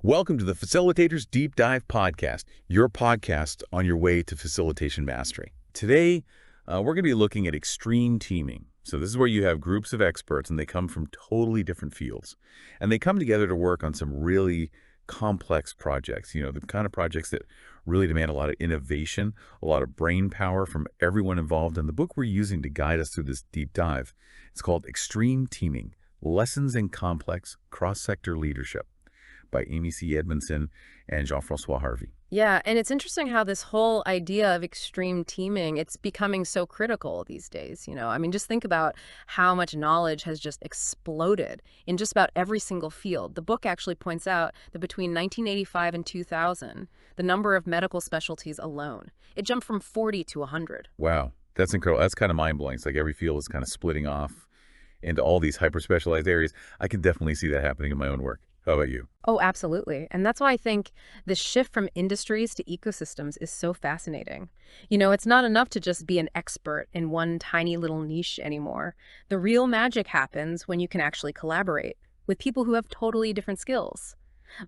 Welcome to the Facilitators Deep Dive podcast, your podcast on your way to facilitation mastery. Today, we're going to be looking at extreme teaming. So this is where you have groups of experts and they come from totally different fields. And they come together to work on some really complex projects, the kind of projects that really demand a lot of innovation, a lot of brain power from everyone involved. And the book we're using to guide us through this deep dive, it's called Extreme Teaming: Lessons in Complex Cross-Sector Leadership by Amy C. Edmondson and Jean-François Harvey. Yeah, and it's interesting how this whole idea of extreme teaming, it's becoming so critical these days. Just think about how much knowledge has just exploded in just about every single field. The book actually points out that between 1985 and 2000, the number of medical specialties alone, it jumped from 40 to 100. Wow, that's incredible. That's kind of mind-blowing. It's like every field is kind of splitting off into all these hyper-specialized areas. I can definitely see that happening in my own work. How about you? Oh, absolutely. And that's why I think the shift from industries to ecosystems is so fascinating. It's not enough to just be an expert in one tiny little niche anymore. The real magic happens when you can actually collaborate with people who have totally different skills,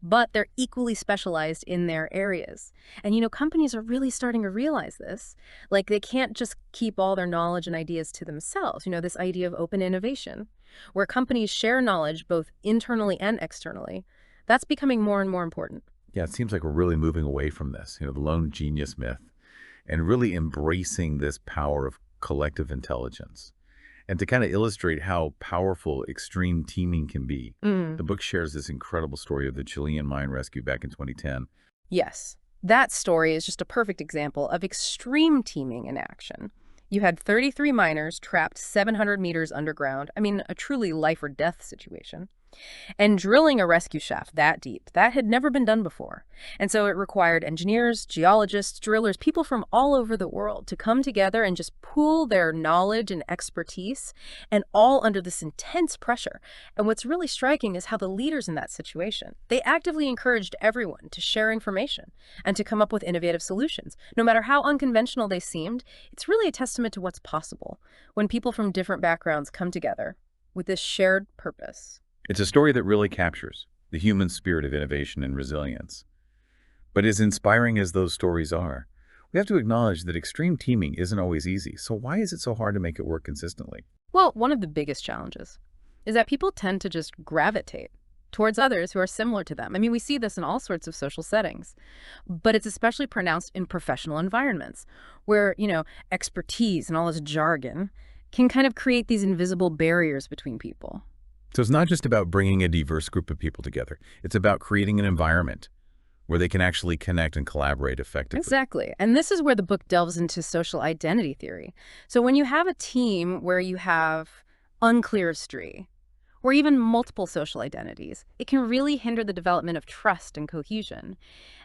but they're equally specialized in their areas. And, companies are really starting to realize this. Like, they can't just keep all their knowledge and ideas to themselves. This idea of open innovation, where companies share knowledge both internally and externally, that's becoming more and more important. Yeah, it seems like we're really moving away from this, the lone genius myth, and really embracing this power of collective intelligence. And to kind of illustrate how powerful extreme teaming can be, the book shares this incredible story of the Chilean mine rescue back in 2010. Yes, that story is just a perfect example of extreme teaming in action. You had 33 miners trapped 700 meters underground. A truly life or death situation. And drilling a rescue shaft that deep, that had never been done before. And so it required engineers, geologists, drillers, people from all over the world to come together and just pool their knowledge and expertise, and all under this intense pressure. And what's really striking is how the leaders in that situation, they actively encouraged everyone to share information and to come up with innovative solutions. No matter how unconventional they seemed, it's really a testament to what's possible when people from different backgrounds come together with this shared purpose. It's a story that really captures the human spirit of innovation and resilience. But as inspiring as those stories are, we have to acknowledge that extreme teaming isn't always easy. So why is it so hard to make it work consistently? Well, one of the biggest challenges is that people tend to just gravitate towards others who are similar to them. We see this in all sorts of social settings, but it's especially pronounced in professional environments where, expertise and all this jargon can kind of create these invisible barriers between people. So it's not just about bringing a diverse group of people together. It's about creating an environment where they can actually connect and collaborate effectively. Exactly. And this is where the book delves into social identity theory. So when you have a team where you have unclear history, or even multiple social identities, it can really hinder the development of trust and cohesion.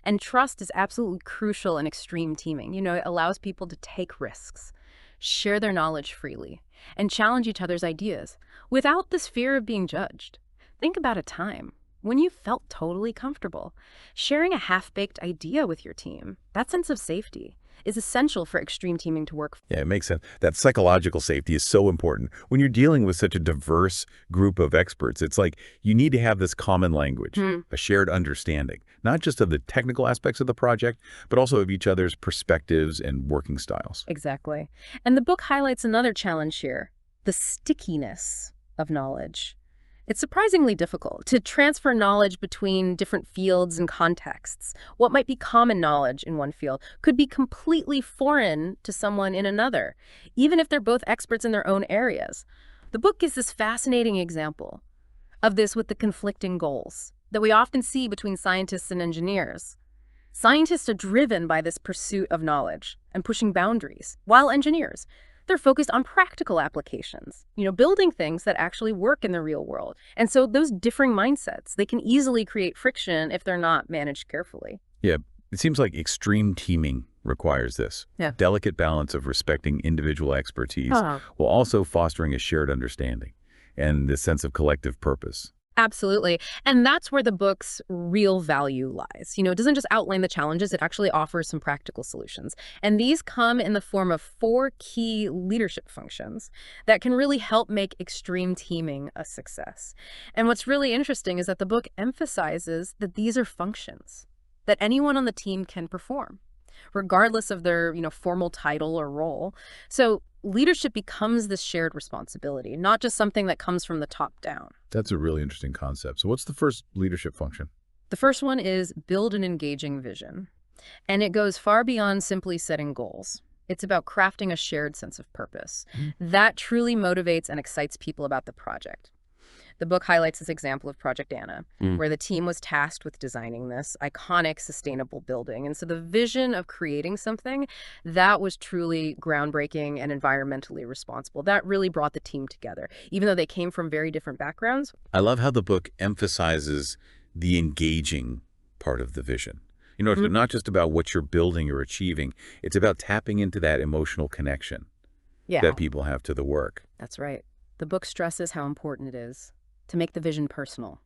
And trust is absolutely crucial in extreme teaming. It allows people to take risks, share their knowledge freely, and challenge each other's ideas without this fear of being judged. Think about a time when you felt totally comfortable sharing a half-baked idea with your team. That sense of safety is essential for extreme teaming to work. Yeah, it makes sense. That psychological safety is so important. When you're dealing with such a diverse group of experts, it's like you need to have this common language, a shared understanding, not just of the technical aspects of the project, but also of each other's perspectives and working styles. Exactly. And the book highlights another challenge here: the stickiness of knowledge. It's surprisingly difficult to transfer knowledge between different fields and contexts. What might be common knowledge in one field could be completely foreign to someone in another, even if they're both experts in their own areas. The book gives this fascinating example of this with the conflicting goals that we often see between scientists and engineers. Scientists are driven by this pursuit of knowledge and pushing boundaries, while engineers, they're focused on practical applications, building things that actually work in the real world. And so those differing mindsets, they can easily create friction if they're not managed carefully. Yeah, it seems like extreme teaming requires this delicate balance of respecting individual expertise while also fostering a shared understanding and this sense of collective purpose. Absolutely. And that's where the book's real value lies. It doesn't just outline the challenges, it actually offers some practical solutions. And these come in the form of 4 key leadership functions that can really help make extreme teaming a success. And what's really interesting is that the book emphasizes that these are functions that anyone on the team can perform, regardless of their, formal title or role. So leadership becomes this shared responsibility, not just something that comes from the top down. That's a really interesting concept. So what's the first leadership function? The first one is build an engaging vision. And it goes far beyond simply setting goals. It's about crafting a shared sense of purpose that truly motivates and excites people about the project. The book highlights this example of Project Anna, where the team was tasked with designing this iconic, sustainable building. And so the vision of creating something that was truly groundbreaking and environmentally responsible, that really brought the team together, even though they came from very different backgrounds. I love how the book emphasizes the engaging part of the vision. It's not just about what you're building or achieving. It's about tapping into that emotional connection that people have to the work. That's right. The book stresses how important it is to make the vision personal,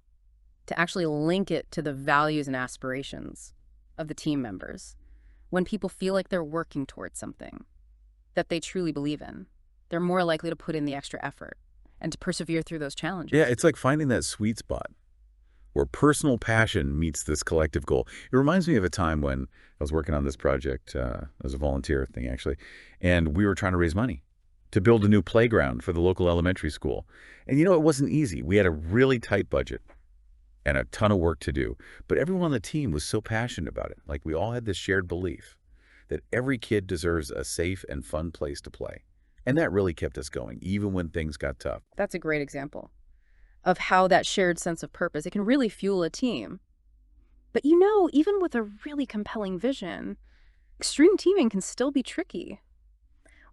to actually link it to the values and aspirations of the team members. When people feel like they're working towards something that they truly believe in, they're more likely to put in the extra effort and to persevere through those challenges. Yeah, it's like finding that sweet spot where personal passion meets this collective goal. It reminds me of a time when I was working on this project as a volunteer thing, actually, and we were trying to raise money to build a new playground for the local elementary school. And it wasn't easy. We had a really tight budget and a ton of work to do. But everyone on the team was so passionate about it. Like, we all had this shared belief that every kid deserves a safe and fun place to play. And that really kept us going, even when things got tough. That's a great example of how that shared sense of purpose, it can really fuel a team. But even with a really compelling vision, extreme teaming can still be tricky.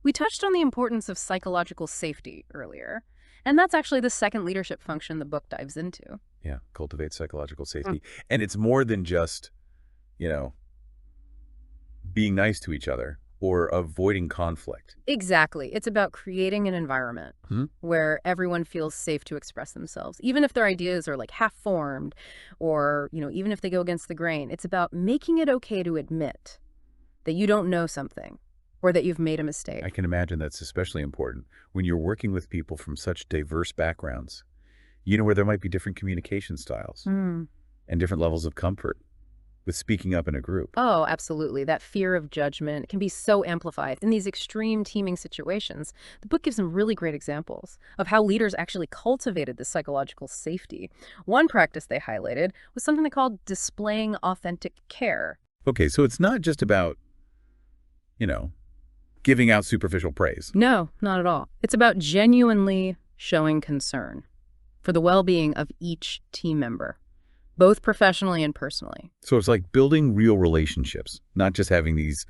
We touched on the importance of psychological safety earlier, and that's actually the second leadership function the book dives into. Yeah, cultivate psychological safety. And it's more than just, being nice to each other or avoiding conflict. Exactly. It's about creating an environment where everyone feels safe to express themselves, even if their ideas are like half-formed or, even if they go against the grain. It's about making it okay to admit that you don't know something or that you've made a mistake. I can imagine that's especially important when you're working with people from such diverse backgrounds, where there might be different communication styles and different levels of comfort with speaking up in a group. Oh, absolutely. That fear of judgment can be so amplified. In these extreme teaming situations, the book gives some really great examples of how leaders actually cultivated this psychological safety. One practice they highlighted was something they called displaying authentic care. Okay, so it's not just about, giving out superficial praise. No, not at all. It's about genuinely showing concern for the well-being of each team member, both professionally and personally. So it's like building real relationships, not just having these,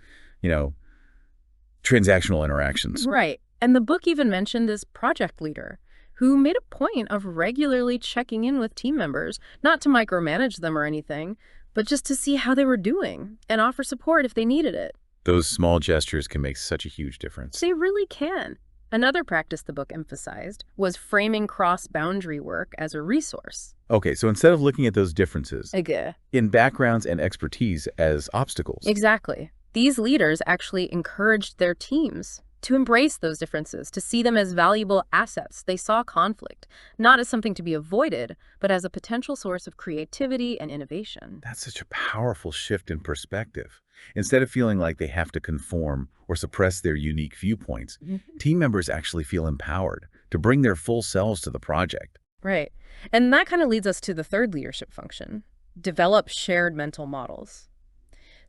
transactional interactions. Right. And the book even mentioned this project leader who made a point of regularly checking in with team members, not to micromanage them or anything, but just to see how they were doing and offer support if they needed it. Those small gestures can make such a huge difference. They really can. Another practice the book emphasized was framing cross-boundary work as a resource. Okay, so instead of looking at those differences Okay. in backgrounds and expertise as obstacles. Exactly. These leaders actually encouraged their teams to embrace those differences, to see them as valuable assets. They saw conflict, not as something to be avoided, but as a potential source of creativity and innovation. That's such a powerful shift in perspective. Instead of feeling like they have to conform or suppress their unique viewpoints, team members actually feel empowered to bring their full selves to the project. Right. And that kind of leads us to the third leadership function: develop shared mental models.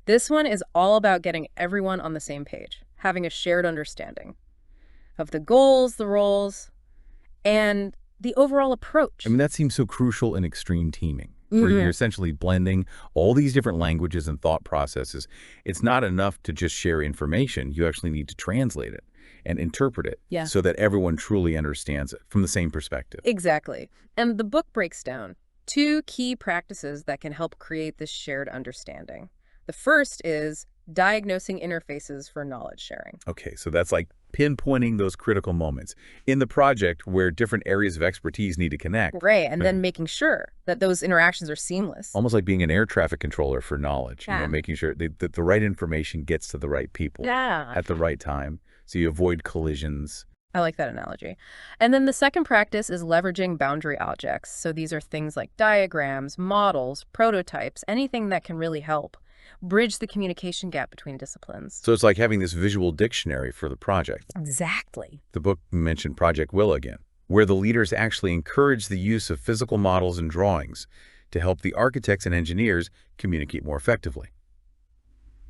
This one is all about getting everyone on the same page, having a shared understanding of the goals, the roles, and the overall approach. I mean, that seems so crucial in extreme teaming, where you're essentially blending all these different languages and thought processes. It's not enough to just share information. You actually need to translate it and interpret it so that everyone truly understands it from the same perspective. Exactly. And the book breaks down 2 key practices that can help create this shared understanding. The first is diagnosing interfaces for knowledge sharing. Okay, so that's like pinpointing those critical moments in the project where different areas of expertise need to connect. Right, and then making sure that those interactions are seamless. Almost like being an air traffic controller for knowledge, Yeah. making sure that the right information gets to the right people Yeah. at the right time, so you avoid collisions. I like that analogy. And then the second practice is leveraging boundary objects. So these are things like diagrams, models, prototypes, anything that can really help bridge the communication gap between disciplines. So it's like having this visual dictionary for the project. Exactly. The book mentioned Project Will again, where the leaders actually encourage the use of physical models and drawings to help the architects and engineers communicate more effectively,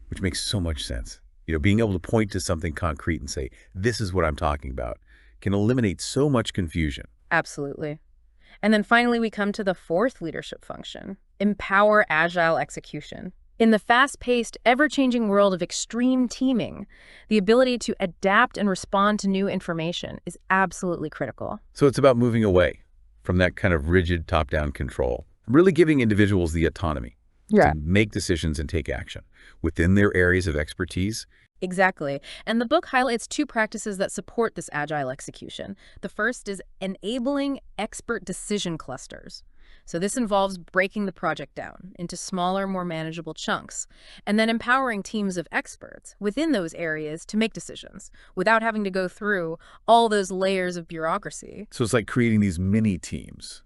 which makes so much sense. Being able to point to something concrete and say, this is what I'm talking about, can eliminate so much confusion. Absolutely. And then finally, we come to the fourth leadership function, empower agile execution. In the fast-paced, ever-changing world of extreme teaming, the ability to adapt and respond to new information is absolutely critical. So it's about moving away from that kind of rigid top-down control, really giving individuals the autonomy to make decisions and take action within their areas of expertise. Exactly. And the book highlights two practices that support this agile execution. The first is enabling expert decision clusters. So this involves breaking the project down into smaller, more manageable chunks, and then empowering teams of experts within those areas to make decisions without having to go through all those layers of bureaucracy. So it's like creating these mini teams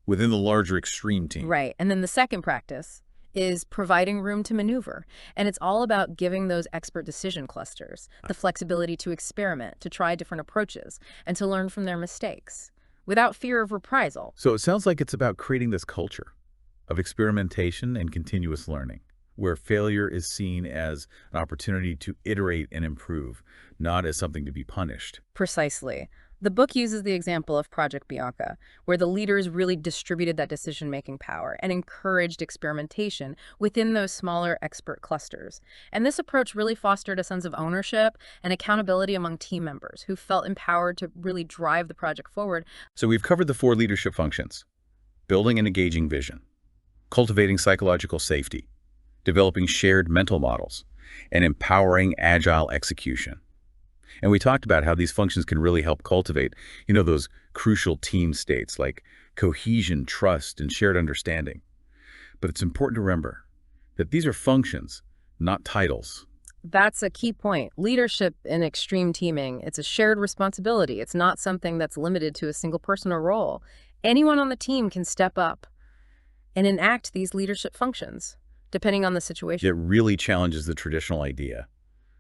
within the larger extreme team. Right. And then the second practice is providing room to maneuver. And it's all about giving those expert decision clusters the flexibility to experiment, to try different approaches, and to learn from their mistakes without fear of reprisal. So it sounds like it's about creating this culture of experimentation and continuous learning, where failure is seen as an opportunity to iterate and improve, not as something to be punished. Precisely. The book uses the example of Project Bianca, where the leaders really distributed that decision-making power and encouraged experimentation within those smaller expert clusters. And this approach really fostered a sense of ownership and accountability among team members who felt empowered to really drive the project forward. So we've covered the 4 leadership functions: building an engaging vision, cultivating psychological safety, developing shared mental models, and empowering agile execution. And we talked about how these functions can really help cultivate, those crucial team states like cohesion, trust, and shared understanding. But it's important to remember that these are functions, not titles. That's a key point. Leadership in extreme teaming, it's a shared responsibility. It's not something that's limited to a single person or role. Anyone on the team can step up and enact these leadership functions, depending on the situation. It really challenges the traditional idea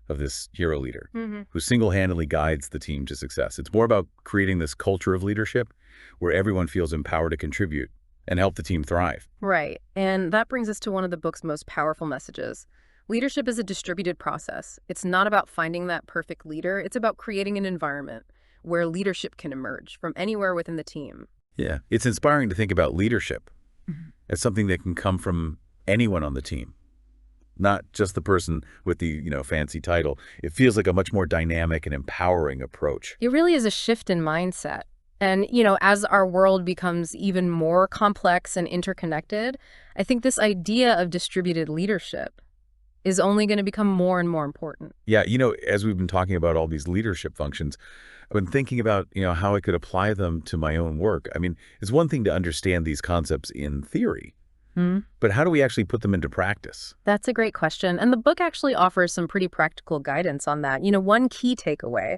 of this hero leader who single-handedly guides the team to success. It's more about creating this culture of leadership where everyone feels empowered to contribute and help the team thrive. Right. And that brings us to one of the book's most powerful messages. Leadership is a distributed process. It's not about finding that perfect leader. It's about creating an environment where leadership can emerge from anywhere within the team. Yeah, it's inspiring to think about leadership as something that can come from anyone on the team, not just the person with the, fancy title. It feels like a much more dynamic and empowering approach. It really is a shift in mindset. And, as our world becomes even more complex and interconnected, I think this idea of distributed leadership is only going to become more and more important. Yeah, as we've been talking about all these leadership functions, I've been thinking about, how I could apply them to my own work. I mean, it's one thing to understand these concepts in theory, but how do we actually put them into practice? That's a great question. And the book actually offers some pretty practical guidance on that. One key takeaway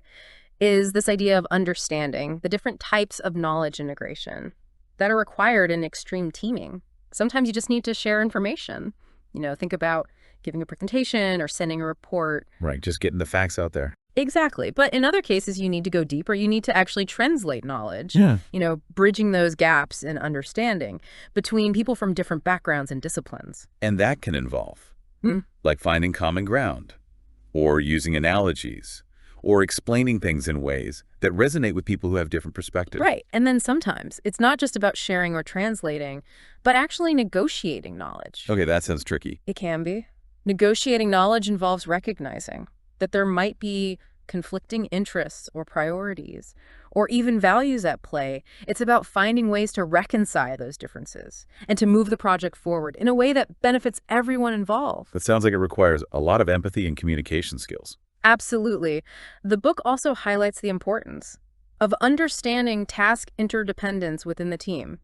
is this idea of understanding the different types of knowledge integration that are required in extreme teaming. Sometimes you just need to share information. Think about giving a presentation or sending a report. Right, just getting the facts out there. Exactly. But in other cases, you need to go deeper. You need to actually translate knowledge, Yeah. Bridging those gaps in understanding between people from different backgrounds and disciplines. And that can involve, like finding common ground, or using analogies, or explaining things in ways that resonate with people who have different perspectives. Right. And then sometimes it's not just about sharing or translating, but actually negotiating knowledge. Okay, that sounds tricky. It can be. Negotiating knowledge involves recognizing that there might be conflicting interests or priorities, or even values at play. It's about finding ways to reconcile those differences and to move the project forward in a way that benefits everyone involved. That sounds like it requires a lot of empathy and communication skills. Absolutely. The book also highlights the importance of understanding task interdependence within the team.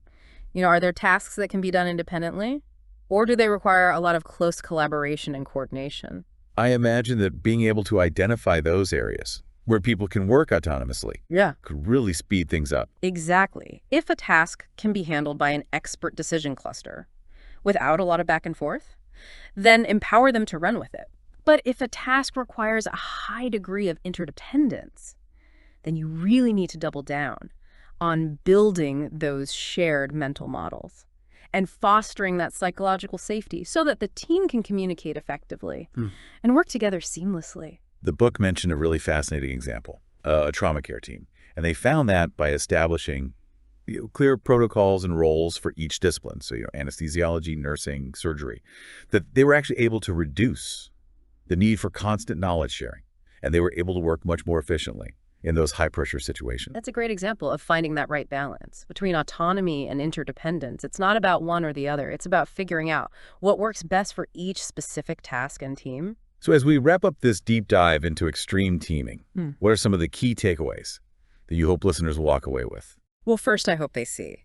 Are there tasks that can be done independently? Or do they require a lot of close collaboration and coordination? I imagine that being able to identify those areas where people can work autonomously Yeah. could really speed things up. Exactly. If a task can be handled by an expert decision cluster without a lot of back and forth, then empower them to run with it. But if a task requires a high degree of interdependence, then you really need to double down on building those shared mental models and fostering that psychological safety so that the team can communicate effectively and work together seamlessly. The book mentioned a really fascinating example, a trauma care team. And they found that by establishing clear protocols and roles for each discipline, so anesthesiology, nursing, surgery, that they were actually able to reduce the need for constant knowledge sharing, and they were able to work much more efficiently in those high-pressure situations. That's a great example of finding that right balance between autonomy and interdependence. It's not about one or the other. It's about figuring out what works best for each specific task and team. So as we wrap up this deep dive into extreme teaming, what are some of the key takeaways that you hope listeners will walk away with? Well, first, I hope they see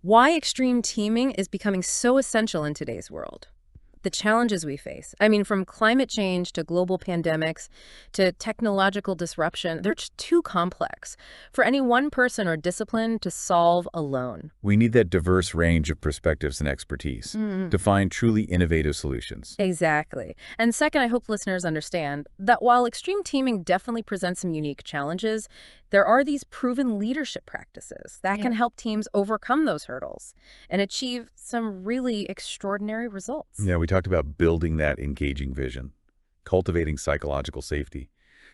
why extreme teaming is becoming so essential in today's world. The challenges we face. From climate change to global pandemics to technological disruption, they're just too complex for any one person or discipline to solve alone. We need that diverse range of perspectives and expertise to find truly innovative solutions. Exactly. And second, I hope listeners understand that while extreme teaming definitely presents some unique challenges, there are these proven leadership practices that can help teams overcome those hurdles and achieve some really extraordinary results. Yeah, we talked about building that engaging vision, cultivating psychological safety,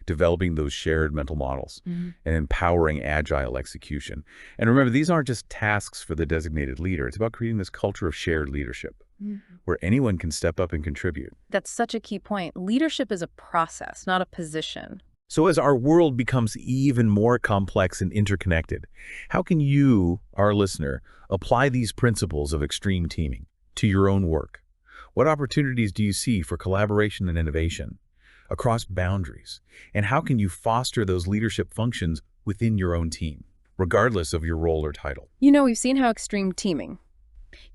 developing those shared mental models, and empowering agile execution. And remember, these aren't just tasks for the designated leader. It's about creating this culture of shared leadership where anyone can step up and contribute. That's such a key point. Leadership is a process, not a position. So as our world becomes even more complex and interconnected, how can you, our listener, apply these principles of extreme teaming to your own work? What opportunities do you see for collaboration and innovation across boundaries? And how can you foster those leadership functions within your own team, regardless of your role or title? We've seen how extreme teaming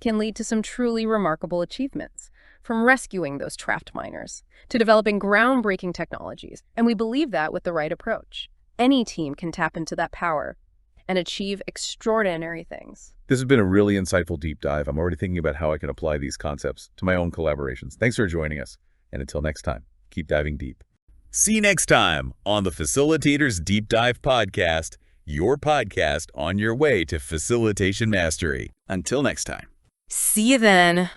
can lead to some truly remarkable achievements, from rescuing those trapped miners to developing groundbreaking technologies. And we believe that with the right approach, any team can tap into that power and achieve extraordinary things. This has been a really insightful deep dive. I'm already thinking about how I can apply these concepts to my own collaborations. Thanks for joining us. And until next time, keep diving deep. See you next time on the Facilitators Deep Dive podcast, your podcast on your way to facilitation mastery. Until next time. See you then.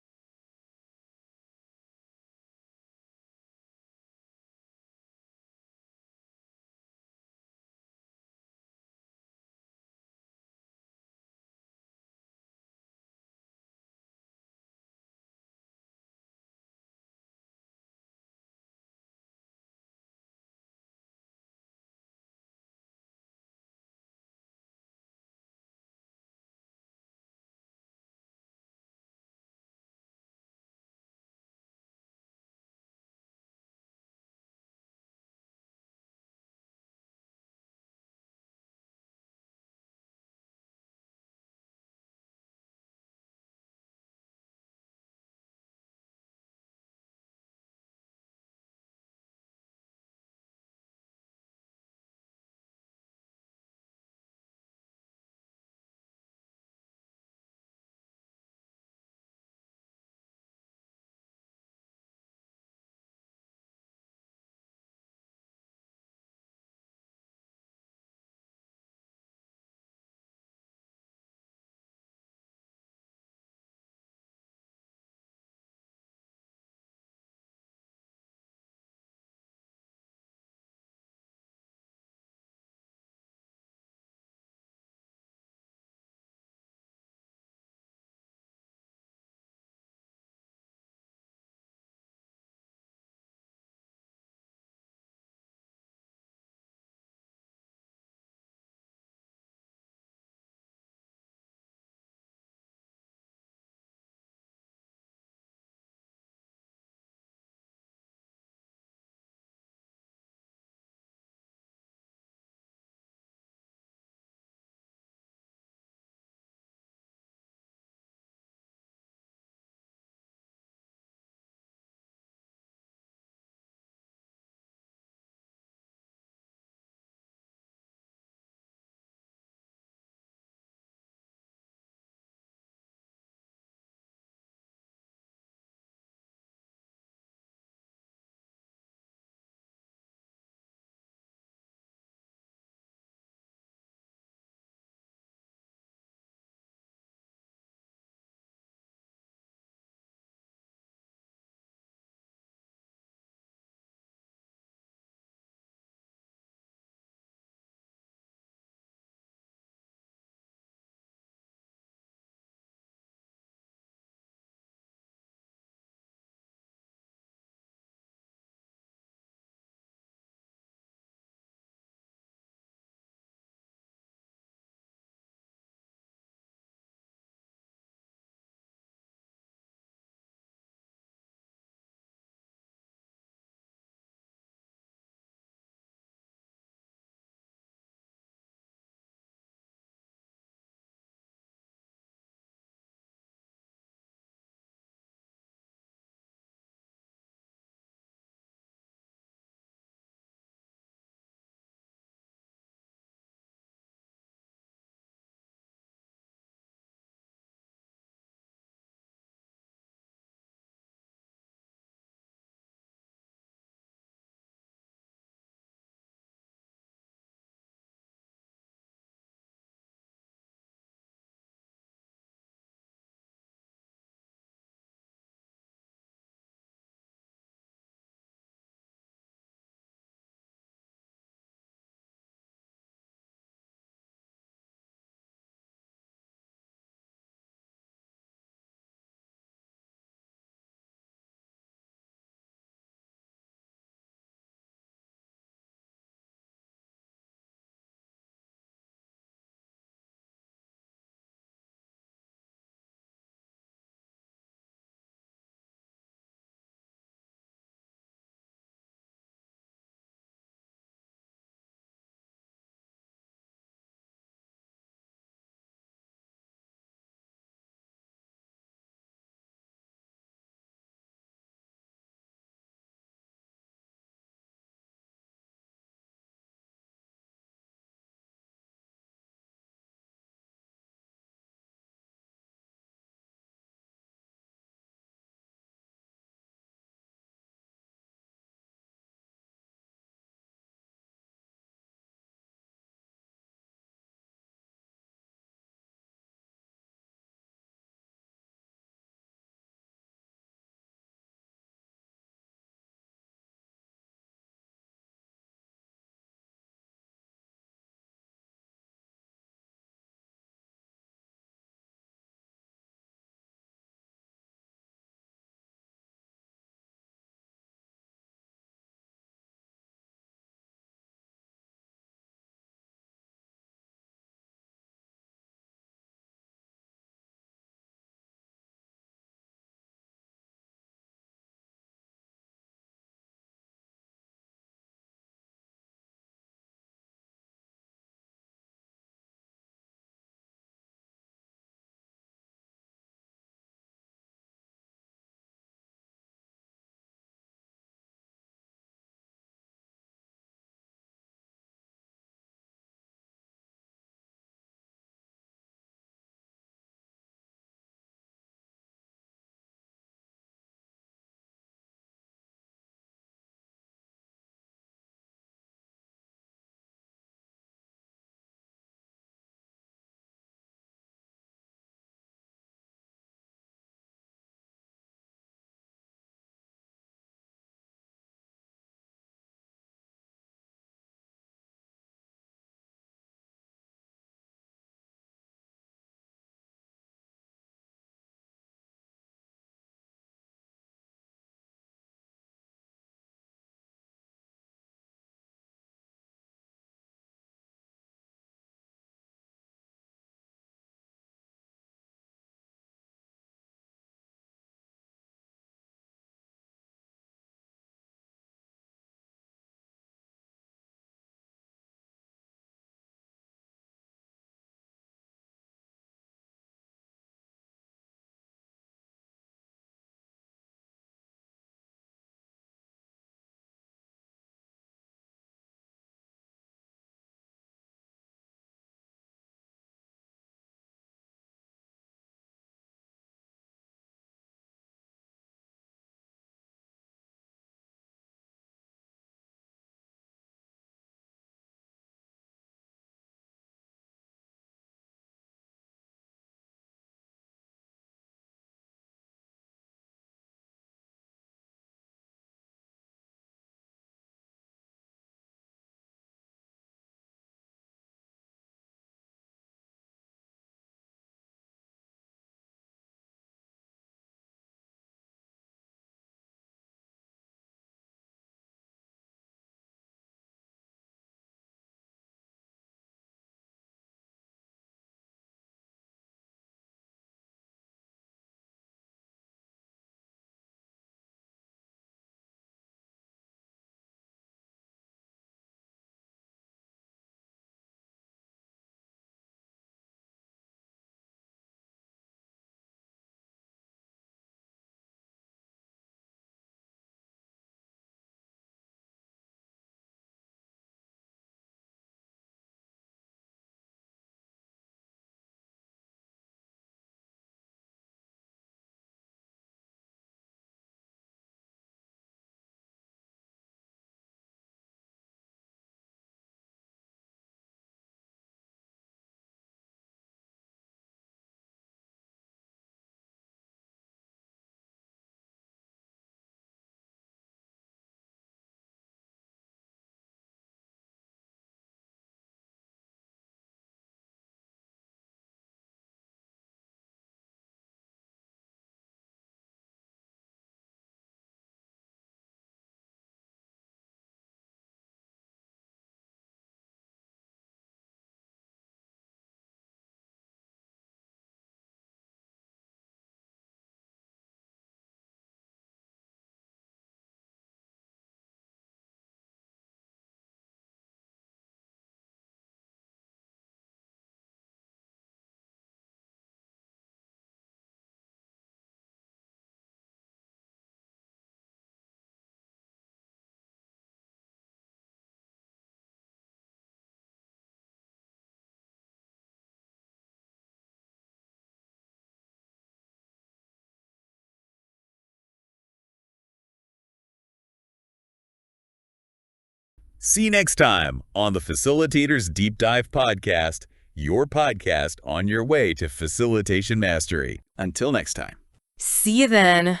See you next time on the Facilitators Deep Dive podcast, your podcast on your way to facilitation mastery. Until next time. See you then.